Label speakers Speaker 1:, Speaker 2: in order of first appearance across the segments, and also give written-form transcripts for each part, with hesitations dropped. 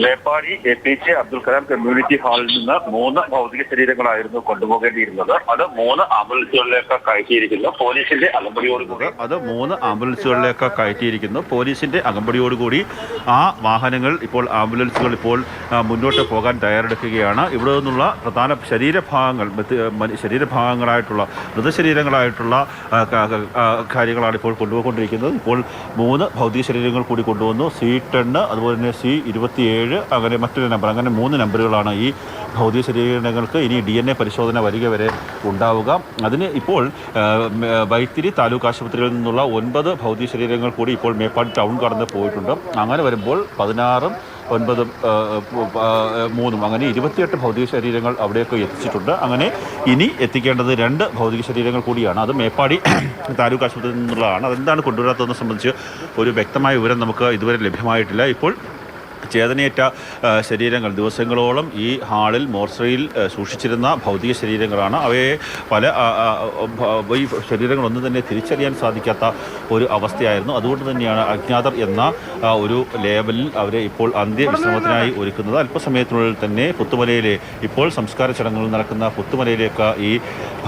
Speaker 1: Meppadi APJ Abdul Kalam community ഹാളിൽ നിന്ന് 3 ഭൗതിക ശരീരങ്ങളായിരുന്നു കൊണ്ടുപോകേണ്ടിയിരുന്നത്. അത് 3 ആംബുലൻസുകളിലേക്ക് കയറ്റിയിരിക്കുന്നു പോലീസിന്റെ അകമ്പടിയോടുകൂടി. ആ വാഹനങ്ങൾ ഇപ്പോൾ ആംബുലൻസുകൾ ഇപ്പോൾ മുന്നോട്ട് പോകാൻ തയ്യാറെടുക്കുകയാണ്. ഇവിടെ നിന്നുള്ള പ്രധാന ശരീരഭാഗങ്ങളായിട്ടുള്ള മൃതശരീരങ്ങളായിട്ടുള്ള കാര്യങ്ങളാണ് ഇപ്പോൾ കൊണ്ടുപോയിക്കൊണ്ടിരിക്കുന്നത്. ഇപ്പോൾ 3 ഭൗതിക ശരീരങ്ങൾ കൂടി കൊണ്ടുവന്നു. C10, അതുപോലെ തന്നെ C27, അങ്ങനെ മറ്റൊരു നമ്പർ, അങ്ങനെ 3 നമ്പറുകളാണ് ഈ ഭൗതിക ശരീരങ്ങൾക്ക് ഇനി DNA പരിശോധന വരിക വരെ ഉണ്ടാവുക. അതിന് ഇപ്പോൾ വൈത്തിരി താലൂക്ക് ആശുപത്രിയിൽ നിന്നുള്ള 9 ഭൗതിക ശരീരങ്ങൾ കൂടി ഇപ്പോൾ മേപ്പാടി ടൗൺ കടന്ന് പോയിട്ടുണ്ട്. അങ്ങനെ വരുമ്പോൾ 16, 9, 3, അങ്ങനെ 28 ഭൗതിക ശരീരങ്ങൾ അവിടേക്ക് എത്തിച്ചിട്ടുണ്ട്. അങ്ങനെ ഇനി എത്തിക്കേണ്ടത് 2 ഭൗതിക ശരീരങ്ങൾ കൂടിയാണ്. അത് മേപ്പാടി താലൂക്ക് ആശുപത്രിയിൽ നിന്നുള്ളതാണ്. അതെന്താണ് കൊണ്ടുവരാത്തതെന്ന് സംബന്ധിച്ച് ഒരു വ്യക്തമായ വിവരം നമുക്ക് ഇതുവരെ ലഭ്യമായിട്ടില്ല. ഇപ്പോൾ ചേതനയേറ്റ ശരീരങ്ങൾ ദിവസങ്ങളോളം ഈ ഹാളിൽ മോർച്ചറിയിൽ സൂക്ഷിച്ചിരുന്ന ഭൗതിക ശരീരങ്ങളാണ്. അവയെ ഈ ശരീരങ്ങളൊന്നും തന്നെ തിരിച്ചറിയാൻ സാധിക്കാത്ത ഒരു അവസ്ഥയായിരുന്നു. അതുകൊണ്ട് തന്നെയാണ് അജ്ഞാതർ എന്ന ഒരു ലേബലിൽ അവരെ ഇപ്പോൾ അന്ത്യവിശ്രമത്തിനായി ഒരുക്കുന്നത്. അല്പസമയത്തിനുള്ളിൽ തന്നെ പുത്തുമലയിലെ ഇപ്പോൾ സംസ്കാര ചടങ്ങുകൾ നടക്കുന്ന പുത്തുമലയിലേക്ക് ഈ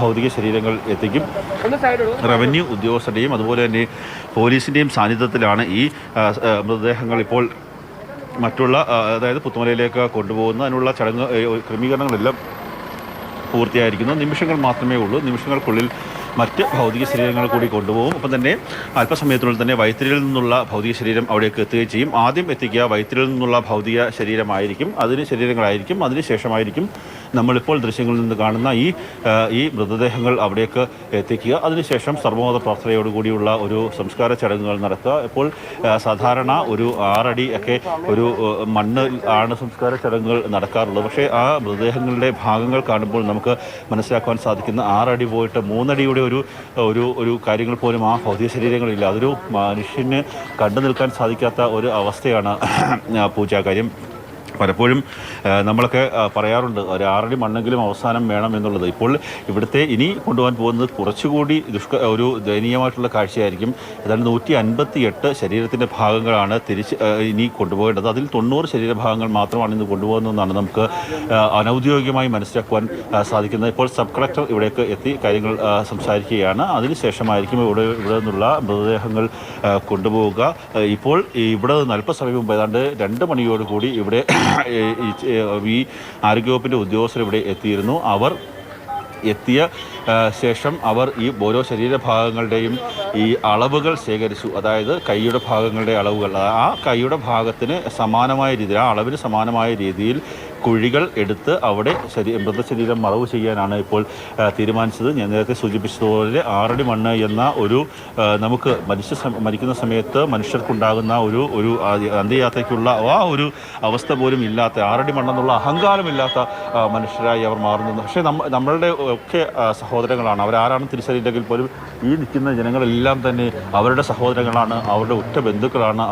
Speaker 1: ഭൗതിക ശരീരങ്ങൾ എത്തിക്കും. റവന്യൂ ഉദ്യോഗസ്ഥരുടെയും അതുപോലെ തന്നെ പോലീസിൻ്റെയും സാന്നിധ്യത്തിലാണ് ഈ മൃതദേഹങ്ങൾ ഇപ്പോൾ മറ്റുള്ള, അതായത് പുത്തുമലയിലേക്ക് കൊണ്ടുപോകുന്ന അതിനുള്ള ക്രമീകരണങ്ങളെല്ലാം പൂർത്തിയായിരിക്കുന്നു. നിമിഷങ്ങൾ മാത്രമേ ഉള്ളൂ. നിമിഷങ്ങൾക്കുള്ളിൽ മറ്റ് ഭൗതിക ശരീരങ്ങൾ കൂടി കൊണ്ടുപോകും. ഒപ്പം തന്നെ അല്പസമയത്തിനുള്ളിൽ തന്നെ വൈത്തിരിയിൽ നിന്നുള്ള ഭൗതിക ശരീരം അവിടേക്ക് എത്തുകയും ചെയ്യും. ആദ്യം എത്തിക്കുക വൈത്തിരിയിൽ നിന്നുള്ള ഭൗതിക ശരീരമായിരിക്കും, ശരീരങ്ങളായിരിക്കും. അതിനുശേഷമായിരിക്കും നമ്മളിപ്പോൾ ദൃശ്യങ്ങളിൽ നിന്ന് കാണുന്ന ഈ മൃതദേഹങ്ങൾ അവിടേക്ക് എത്തിക്കുക. അതിനുശേഷം സർവ്വമത പ്രാർത്ഥനയോടുകൂടിയുള്ള ഒരു സംസ്കാര ചടങ്ങുകൾ നടത്തുക. ഇപ്പോൾ സാധാരണ ഒരു 6 അടി ഒക്കെ ഒരു മണ്ണിൽ ആണ് സംസ്കാര ചടങ്ങുകൾ നടക്കാറുള്ളത്. പക്ഷേ ആ മൃതദേഹങ്ങളുടെ ഭാഗങ്ങൾ കാണുമ്പോൾ നമുക്ക് മനസ്സിലാക്കുവാൻ സാധിക്കുന്ന 6 അടി പോയിട്ട് 3 അടിയുടെ ഒരു കാര്യങ്ങൾ പോലും ആ ഭൗതിക ശരീരങ്ങളില്ല. അതൊരു മനുഷ്യന് കണ്ടു നിൽക്കാൻ സാധിക്കാത്ത ഒരു അവസ്ഥയാണ് പൂജാകാര്യം. പലപ്പോഴും നമ്മളൊക്കെ പറയാറുണ്ട് ഒരു 6 അടി മണ്ണെങ്കിലും അവസാനം വേണം എന്നുള്ളത്. ഇപ്പോൾ ഇവിടുത്തെ ഇനി കൊണ്ടുപോകാൻ പോകുന്നത് കുറച്ചുകൂടി ഒരു ദയനീയമായിട്ടുള്ള കാഴ്ചയായിരിക്കും. ഏതാണ്ട് 158 ശരീരത്തിൻ്റെ ഭാഗങ്ങളാണ് ഇനി കൊണ്ടുപോകേണ്ടത്. അതിൽ 90 ശരീരഭാഗങ്ങൾ മാത്രമാണ് ഇന്ന് കൊണ്ടുപോകുന്നതെന്നാണ് നമുക്ക് അനൗദ്യോഗികമായി മനസ്സിലാക്കുവാൻ സാധിക്കുന്നത്. ഇപ്പോൾ സബ് കളക്ടർ ഇവിടേക്ക് എത്തി കാര്യങ്ങൾ സംസാരിക്കുകയാണ്. അതിനുശേഷമായിരിക്കും ഇവിടെ നിന്നുള്ള മൃതദേഹങ്ങൾ കൊണ്ടുപോവുക. ഇപ്പോൾ ഇവിടെ നിന്ന് അല്പസമയം മുമ്പ് ഏതാണ്ട് 2 മണിയോടുകൂടി ഇവിടെ ഈ ആരോഗ്യവകുപ്പിൻ്റെ ഉദ്യോഗസ്ഥർ ഇവിടെ എത്തിയിരുന്നു. അവർ എത്തിയ ശേഷം അവർ ഈ ഓരോ ശരീരഭാഗങ്ങളുടെയും ഈ അളവുകൾ ശേഖരിച്ചു. അതായത് കൈയുടെ ഭാഗങ്ങളുടെ അളവുകൾ, ആ കൈയുടെ ഭാഗത്തിന് സമാനമായ രീതിയിൽ, ആ അളവിന് സമാനമായ രീതിയിൽ കുഴികൾ എടുത്ത് അവിടെ മൃതശരീരം മറവ് ചെയ്യാനാണ് ഇപ്പോൾ തീരുമാനിച്ചത്. ഞാൻ നേരത്തെ സൂചിപ്പിച്ചതുപോലെ 6 അടി മണ്ണ് എന്ന നമുക്ക് മരിക്കുന്ന സമയത്ത് മനുഷ്യർക്കുണ്ടാകുന്ന ഒരു അന്ത്യയാത്രയ്ക്കുള്ള ആ ഒരു അവസ്ഥ പോലും ഇല്ലാത്ത 6 അടി മണ്ണെന്നുള്ള അഹങ്കാരമില്ലാത്ത മനുഷ്യരായി അവർ മാറുന്നു. പക്ഷേ നമ്മളുടെ ഒക്കെ സഹോദരങ്ങളാണ്. അവരാരാണ് തിരിച്ചറിയില്ലെങ്കിൽ പോലും ഈ നിൽക്കുന്ന ജനങ്ങളെല്ലാം തന്നെ അവരുടെ സഹോദരങ്ങളാണ്, അവരുടെ ഉറ്റ ബന്ധുക്കളാണ്.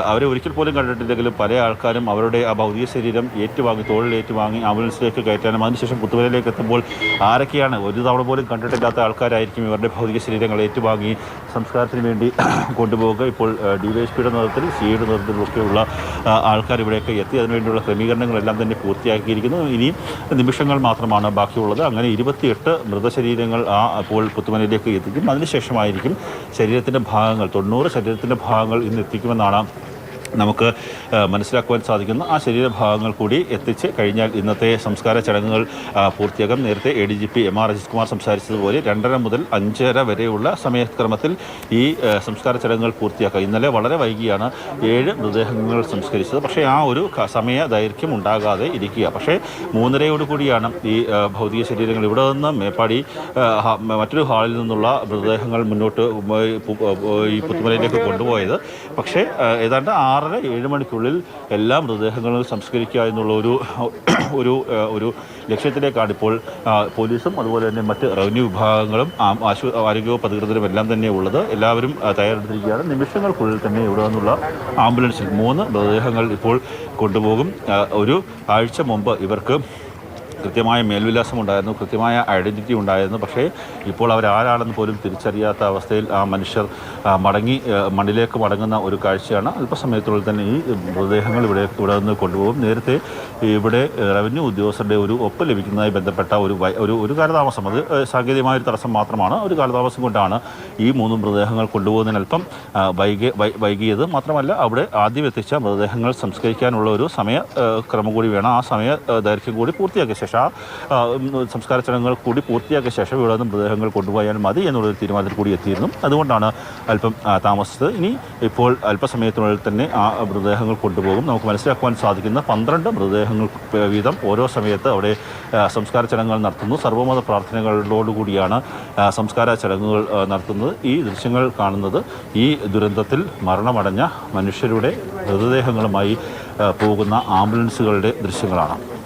Speaker 1: അവരെ ഒരിക്കൽ പോലും കണ്ടിട്ടില്ലെങ്കിലും പല ആൾക്കാരും അവരുടെ ആ ഭൗതിക ശരീരം തോളിൽ ഏറ്റുവാങ്ങി ആംബുലൻസിലേക്ക് കയറ്റാനും അതിനുശേഷം പുത്തുമലയിലേക്ക് എത്തുമ്പോൾ ആരൊക്കെയാണ് ഒരു തവണ പോലും കണ്ടിട്ടില്ലാത്ത ആൾക്കാരായിരിക്കും ഇവരുടെ ഭൗതിക ശരീരങ്ങൾ ഏറ്റുവാങ്ങി സംസ്കാരത്തിന് വേണ്ടി കൊണ്ടുപോകുക. ഇപ്പോൾ DYSPയുടെ നേതൃത്വത്തിൽ CIയുടെ നേതൃത്വത്തിലൊക്കെയുള്ള ആൾക്കാർ ഇവിടെയൊക്കെ എത്തി അതിനുവേണ്ടിയുള്ള ക്രമീകരണങ്ങളെല്ലാം തന്നെ പൂർത്തിയാക്കിയിരിക്കുന്നു. ഇനി നിമിഷങ്ങൾ മാത്രമാണ് ബാക്കിയുള്ളത്. അങ്ങനെ 28 മൃതശരീരങ്ങൾ അപ്പോൾ പുത്തുമലയിലേക്ക് എത്തിക്കും. അതിനുശേഷമായിരിക്കും ശരീരത്തിൻ്റെ ഭാഗങ്ങൾ 90 ശരീരത്തിൻ്റെ ഭാഗങ്ങൾ ഇന്ന് എത്തിക്കുമെന്നാണ് നമുക്ക് മനസ്സിലാക്കുവാൻ സാധിക്കുന്നു. ആ ശരീരഭാഗങ്ങൾ കൂടി എത്തിച്ച് കഴിഞ്ഞാൽ ഇന്നത്തെ സംസ്കാര ചടങ്ങുകൾ പൂർത്തിയാകും. നേരത്തെ ADGP MR അജിത് കുമാർ സംസാരിച്ചതുപോലെ 2:30 മുതൽ 5:30 വരെയുള്ള സമയക്രമത്തിൽ ഈ സംസ്കാര ചടങ്ങുകൾ പൂർത്തിയാക്കുക. ഇന്നലെ വളരെ വൈകിയാണ് 7 മൃതദേഹങ്ങൾ സംസ്കരിച്ചത്. പക്ഷേ ആ ഒരു സമയ ദൈർഘ്യം ഉണ്ടാകാതെ ഇരിക്കുക. പക്ഷേ 3:30 ഈ ഭൗതിക ശരീരങ്ങൾ ഇവിടെ നിന്ന് മേപ്പാടി മറ്റൊരു ഹാളിൽ നിന്നുള്ള മൃതദേഹങ്ങൾ മുന്നോട്ട് ഈ പുത്തുമലയിലേക്ക് കൊണ്ടുപോയത്. പക്ഷേ ഏതാണ്ട് 6:30-7 മണിക്കുള്ളിൽ എല്ലാ മൃതദേഹങ്ങളും സംസ്കരിക്കുക എന്നുള്ള ഒരു ലക്ഷ്യത്തിലേക്കാണ് ഇപ്പോൾ പോലീസും അതുപോലെ തന്നെ മറ്റ് റവന്യൂ വിഭാഗങ്ങളും ആരോഗ്യവകുപ്പ് അധികൃതരും എല്ലാം തന്നെ ഉള്ളത്. എല്ലാവരും തയ്യാറെടുത്തിരിക്കുകയാണ്. നിമിഷങ്ങൾക്കുള്ളിൽ തന്നെ ഇവിടെ നിന്നുള്ള ആംബുലൻസിൽ 3 മൃതദേഹങ്ങൾ ഇപ്പോൾ കൊണ്ടുപോകും. ഒരു ആഴ്ച മുമ്പ് ഇവർക്ക് കൃത്യമായ മേൽവിലാസം ഉണ്ടായിരുന്നു, കൃത്യമായ ഐഡൻറ്റിറ്റി ഉണ്ടായിരുന്നു. പക്ഷേ ഇപ്പോൾ അവരാരാണെന്ന് പോലും തിരിച്ചറിയാത്ത അവസ്ഥയിൽ ആ മനുഷ്യർ മണ്ണിലേക്ക് മടങ്ങുന്ന ഒരു കാഴ്ചയാണ്. അല്പസമയത്തിനുള്ളിൽ തന്നെ ഈ മൃതദേഹങ്ങൾ ഇവിടെ നിന്ന് കൊണ്ടുപോകും. നേരത്തെ ഇവിടെ റവന്യൂ ഉദ്യോഗസ്ഥരുടെ ഒരു ഒപ്പ് ലഭിക്കുന്നതുമായി ബന്ധപ്പെട്ട ഒരു കാലതാമസം, അത് സാങ്കേതികമായൊരു തടസ്സം മാത്രമാണ്. ഒരു കാലതാമസം കൊണ്ടാണ് ഈ 3 മൃതദേഹങ്ങൾ കൊണ്ടുപോകുന്നതിന് അല്പം വൈകിയത്. മാത്രമല്ല അവിടെ ആദ്യം എത്തിച്ച മൃതദേഹങ്ങൾ സംസ്കരിക്കാനുള്ള ഒരു ക്രമം കൂടി വേണം. ആ ദൈർഘ്യം കൂടി പൂർത്തിയാക്കിയ ശേഷം സംസ്കാര ചടങ്ങുകൾ കൂടി പൂർത്തിയാക്കിയ ശേഷം ഇവിടെ നിന്ന് മൃതദേഹങ്ങൾ കൊണ്ടുപോയാൽ മതി എന്നുള്ളൊരു തീരുമാനത്തിൽ കൂടി എത്തിയിരുന്നു. അതുകൊണ്ടാണ് അല്പം താമസിച്ചത്. ഇപ്പോൾ അല്പസമയത്തിനുള്ളിൽ തന്നെ ആ മൃതദേഹങ്ങൾ കൊണ്ടുപോകും. നമുക്ക് മനസ്സിലാക്കുവാൻ സാധിക്കുന്ന 12 മൃതദേഹങ്ങൾ വീതം ഓരോ സമയത്ത് അവിടെ സംസ്കാര ചടങ്ങുകൾ നടത്തുന്നു. സർവ്വമത പ്രാർത്ഥനകളോടുകൂടിയാണ് സംസ്കാര ചടങ്ങുകൾ നടത്തുന്നത്. ഈ ദൃശ്യങ്ങൾ കാണുന്നത് ഈ ദുരന്തത്തിൽ മരണമടഞ്ഞ മനുഷ്യരുടെ മൃതദേഹങ്ങളുമായി പോകുന്ന ആംബുലൻസുകളുടെ ദൃശ്യങ്ങളാണ്.